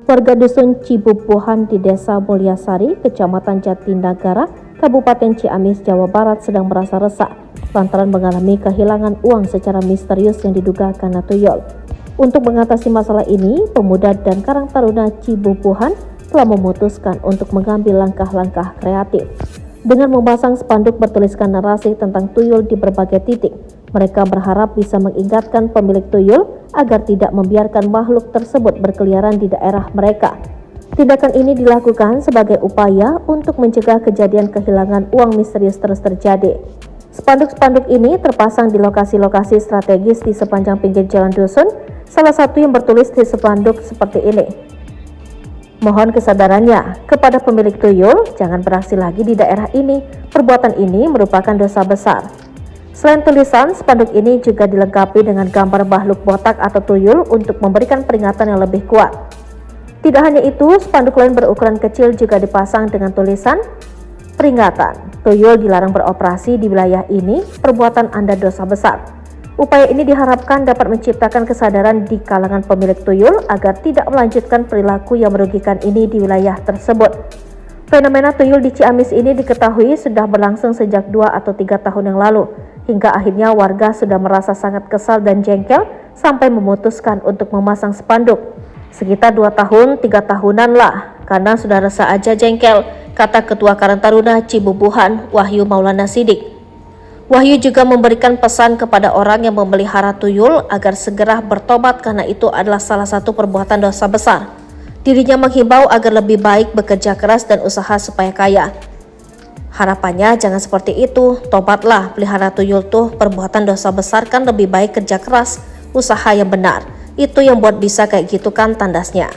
Warga dusun Cibubuhan di Desa Mulyasari, Kecamatan Jatinegara, Kabupaten Ciamis, Jawa Barat sedang merasa resah lantaran mengalami kehilangan uang secara misterius yang diduga karena tuyul. Untuk mengatasi masalah ini, pemuda dan Karang Taruna Cibubuhan telah memutuskan untuk mengambil langkah-langkah kreatif. Dengan memasang spanduk bertuliskan narasi tentang tuyul di berbagai titik, mereka berharap bisa mengingatkan pemilik tuyul agar tidak membiarkan makhluk tersebut berkeliaran di daerah mereka. Tindakan ini dilakukan sebagai upaya untuk mencegah kejadian kehilangan uang misterius terus terjadi. Spanduk-spanduk ini terpasang di lokasi-lokasi strategis di sepanjang pinggir jalan dusun, salah satu yang bertulis di spanduk seperti ini. Mohon kesadarannya kepada pemilik tuyul, jangan beraksi lagi di daerah ini. Perbuatan ini merupakan dosa besar. Selain tulisan, spanduk ini juga dilengkapi dengan gambar makhluk botak atau tuyul untuk memberikan peringatan yang lebih kuat. Tidak hanya itu, spanduk lain berukuran kecil juga dipasang dengan tulisan, peringatan, tuyul dilarang beroperasi di wilayah ini, perbuatan Anda dosa besar. Upaya ini diharapkan dapat menciptakan kesadaran di kalangan pemilik tuyul agar tidak melanjutkan perilaku yang merugikan ini di wilayah tersebut. Fenomena tuyul di Ciamis ini diketahui sudah berlangsung sejak 2 atau 3 tahun yang lalu, hingga akhirnya warga sudah merasa sangat kesal dan jengkel sampai memutuskan untuk memasang spanduk. Sekitar 2 tahun, 3 tahunan lah, karena sudah resah aja jengkel, kata Ketua Karang Taruna Cibubuhan, Wahyu Maulana Sidik. Wahyu juga memberikan pesan kepada orang yang memelihara tuyul agar segera bertobat karena itu adalah salah satu perbuatan dosa besar. Dirinya menghimbau agar lebih baik bekerja keras dan usaha supaya kaya. Harapannya jangan seperti itu, tobatlah, pelihara tuyul tuh perbuatan dosa besar kan, lebih baik kerja keras, usaha yang benar. Itu yang buat bisa kayak gitu kan, tandasnya.